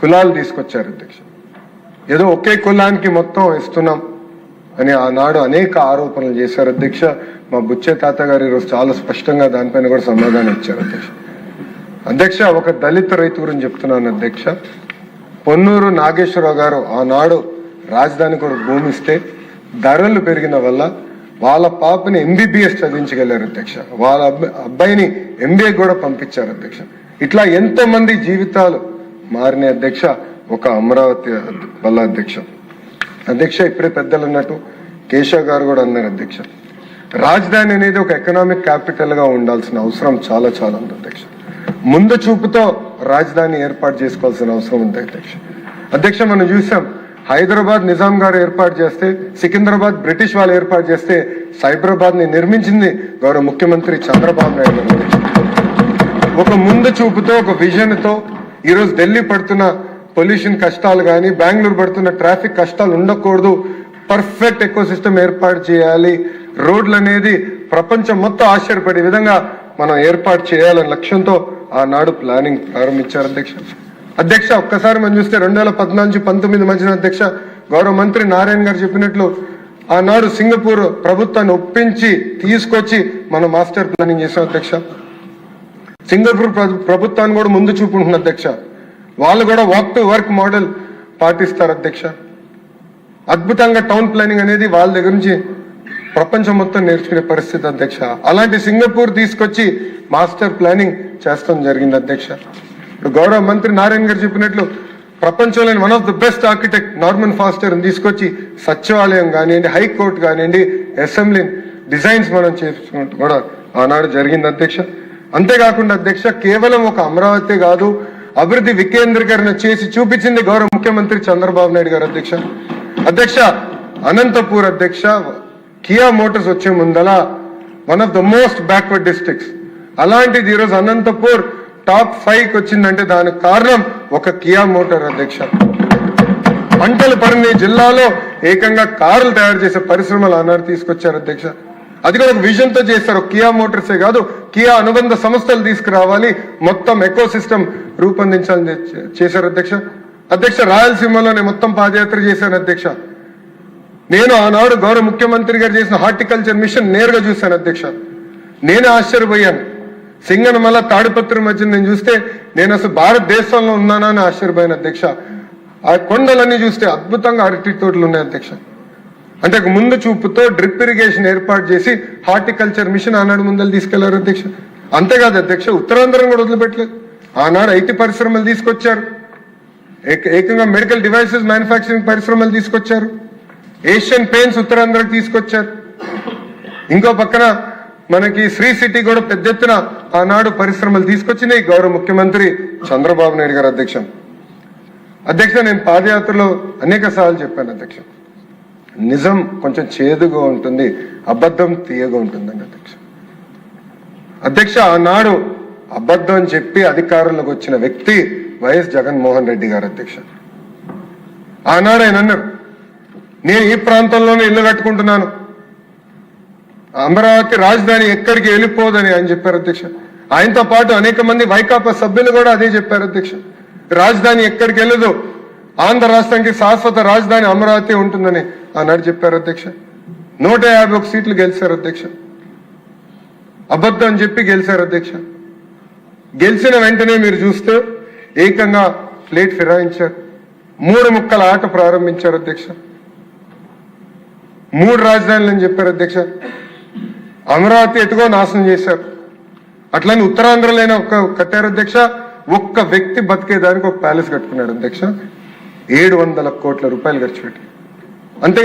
కులాలు తీసుకొచ్చారు అధ్యక్ష. ఏదో ఒకే కులానికి మొత్తం ఇస్తున్నాం అని ఆనాడు అనేక ఆరోపణలు చేశారు అధ్యక్ష. మా బుచ్చే తాత గారు ఈరోజు చాలా స్పష్టంగా దానిపైన కూడా సమాధానం ఇచ్చారు అధ్యక్ష. అధ్యక్ష, ఒక దళిత రైతు గురించి చెప్తున్నాను అధ్యక్ష. పొన్నూరు నాగేశ్వరరావు గారు ఆనాడు రాజధాని కూడా భూమి ఇస్తే ధరలు పెరిగిన వల్ల వాళ్ళ పాపని ఎంబీబీఎస్ చదివించగలిగారు అధ్యక్ష. వాళ్ళ అబ్బాయిని ఎంబీఏ కూడా పంపించారు అధ్యక్ష. ఇట్లా ఎంతో మంది జీవితాలు మారిన అధ్యక్ష ఒక అమరావతి వల్ల అధ్యక్ష. అధ్యక్ష, ఇప్పుడే పెద్దలు అన్నట్టు కేశవ్ గారు కూడా అన్నారు అధ్యక్ష, రాజధాని అనేది ఒక ఎకనామిక్ క్యాపిటల్ గా ఉండాల్సిన అవసరం చాలా చాలా ఉంది అధ్యక్ష. ముందు చూపుతో రాజధాని ఏర్పాటు చేసుకోవాల్సిన అవసరం ఉంది అధ్యక్ష. అధ్యక్ష, మనం చూసాం హైదరాబాద్ నిజాం గారు ఏర్పాటు చేస్తే, సికింద్రాబాద్ బ్రిటిష్ వాళ్ళు ఏర్పాటు చేస్తే, సైబరాబాద్ ని నిర్మించింది గౌరవ ముఖ్యమంత్రి చంద్రబాబు నాయుడు గారు. ఒక ముందు చూపుతో, ఒక విజన్ తో ఈరోజు ఢిల్లీ పడుతున్న పొల్యూషన్ కష్టాలు కానీ, బెంగళూరు పడుతున్న ట్రాఫిక్ కష్టాలు ఉండకూడదు, పర్ఫెక్ట్ ఎకో సిస్టమ్ ఏర్పాటు చేయాలి, రోడ్లు అనేది ప్రపంచం మొత్తం ఆశ్చర్యపడే విధంగా మనం ఏర్పాటు చేయాలనే లక్ష్యంతో ఆనాడు ప్లానింగ్ ప్రారంభించారు అధ్యక్ష. అధ్యక్ష, ఒక్కసారి మనం చూస్తే 2014 నుంచి 19 మధ్యన అధ్యక్ష గౌరవ మంత్రి నారాయణ గారు చెప్పినట్లు ఆనాడు సింగపూర్ ప్రభుత్వాన్ని ఒప్పించి తీసుకొచ్చి మనం మాస్టర్ ప్లానింగ్ చేసాం అధ్యక్ష. సింగపూర్ ప్రభుత్వాన్ని కూడా ముందు చూపుంటుంది అధ్యక్ష. వాళ్ళు కూడా వాక్ టు వర్క్ మోడల్ పాటిస్తారు అధ్యక్ష. అద్భుతంగా టౌన్ ప్లానింగ్ అనేది వాళ్ళ దగ్గర నుంచి ప్రపంచం మొత్తం నేర్చుకునే పరిస్థితి అధ్యక్ష. అలాంటి సింగపూర్ తీసుకొచ్చి మాస్టర్ ప్లానింగ్ చేస్తాం జరిగింది అధ్యక్ష. గౌరవ మంత్రి నారాయణ గారు చెప్పినట్లు ప్రపంచంలోని one of the best architect Norman faster తీసుకొచ్చి సచివాలయం కానివ్వండి, హైకోర్టు కానివ్వండి, అసెంబ్లీ డిజైన్స్ మనం చేసుకుంటూ కూడా ఆనాడు జరిగింది అధ్యక్ష. అంతేకాకుండా అధ్యక్ష, కేవలం ఒక అమరావతి కాదు, అభివృద్ధి వికేంద్రీకరణ చేసి చూపించింది గౌరవ ముఖ్యమంత్రి చంద్రబాబు నాయుడు గారు అధ్యక్ష. అధ్యక్ష, అనంతపూర్ అధ్యక్ష కియా మోటార్స్ వచ్చే ముందల one of the most backward districts, అలాంటిది ఈరోజు అనంతపూర్ టాప్ 5కి వచ్చిందంటే దానికి కారణం ఒక కియా మోటార్ అధ్యక్ష. పంటలు పరిణి జిల్లాలో ఏకంగా కార్లు తయారు చేసే పరిశ్రమలు ఆనాడు తీసుకొచ్చారు అధ్యక్ష. అది కూడా ఒక విజన్ తో చేస్తారు. కియా మోటార్సే కాదు, కియా అనుబంధ సంస్థలు తీసుకురావాలి, మొత్తం ఎకో సిస్టమ్ రూపొందించాలని చేశారు అధ్యక్ష. అధ్యక్ష, రాయలసీమలోనే మొత్తం పాదయాత్ర చేశాను అధ్యక్ష. నేను ఆనాడు గౌరవ ముఖ్యమంత్రి గారు చేసిన హార్టికల్చర్ మిషన్ నేరుగా చూశాను అధ్యక్ష. నేనే ఆశ్చర్యపోయాను. సింగనమల తాడిపత్రి మధ్య నేను చూస్తే నేను అసలు భారతదేశంలో ఉన్నానా అని ఆశ్చర్యపోయాను అధ్యక్ష. ఆ కొండలన్నీ చూస్తే అద్భుతంగా అరటి తోటలు ఉన్నాయి అధ్యక్ష. అంటే ముందు చూపుతో డ్రిప్ ఇరిగేషన్ ఏర్పాటు చేసి హార్టికల్చర్ మిషన్ ఆనాడు ముందలు తీసుకెళ్లారు అధ్యక్ష. అంతేకాదు అధ్యక్ష, ఉత్తరాంధ్రం కూడా వదిలిపెట్టలేదు. ఆనాడు ఐటీ పరిశ్రమలు తీసుకొచ్చారు, ఏకంగా మెడికల్ డివైసెస్ మ్యానుఫ్యాక్చరింగ్ పరిశ్రమలు తీసుకొచ్చారు, ఏషియన్ పెయింట్స్ ఉత్తరాంధ్రకి తీసుకొచ్చారు. ఇంకో పక్కన మనకి శ్రీ సిటీ కూడా పెద్ద ఎత్తున ఆనాడు పరిశ్రమలు తీసుకొచ్చింది గౌరవ ముఖ్యమంత్రి చంద్రబాబు నాయుడు గారు అధ్యక్ష. అధ్యక్ష, నేను పాదయాత్రలో అనేక సార్లు చెప్పాను అధ్యక్ష, నిజం కొంచెం చేదుగా ఉంటుంది, అబద్ధం తీయగా ఉంటుందండి అధ్యక్ష. అధ్యక్ష, ఆనాడు అబద్ధం చెప్పి అధికారంలోకి వచ్చిన వ్యక్తి వైఎస్ జగన్మోహన్ రెడ్డి గారు అధ్యక్ష. ఆనాడు ఆయన అన్నారు, నేను ఈ ప్రాంతంలోనే ఇల్లు కట్టుకుంటున్నాను, అమరావతి రాజధాని ఎక్కడికి వెళ్ళిపోదని ఆయన చెప్పారు అధ్యక్ష. ఆయనతో పాటు అనేక మంది వైకాపా సభ్యులు కూడా అదే చెప్పారు అధ్యక్ష. రాజధాని ఎక్కడికి వెళ్ళదు, ఆంధ్ర రాష్ట్రానికి శాశ్వత రాజధాని అమరావతి ఉంటుందని ఆనాడు చెప్పారు అధ్యక్ష. 151 సీట్లు గెలిచారు అధ్యక్ష. అబద్ధం చెప్పి గెలిచారు అధ్యక్ష. గెలిచిన వెంటనే మీరు చూస్తే ఏకంగా ప్లేట్ ఫిరాయించారు, 3 ముక్కల ఆట ప్రారంభించారు అధ్యక్ష. 3 రాజధానులు అని చెప్పారు అధ్యక్ష. అమరావతి ఎటుగో నాశనం చేశారు. అట్లని ఉత్తరాంధ్రలో కట్టారు అధ్యక్ష. ఒక్క వ్యక్తి బతికేదానికి ఒక ప్యాలెస్ కట్టుకున్నాడు అధ్యక్ష. 700 కోట్ల రూపాయలు ఖర్చు పెట్టి. అంతేగాని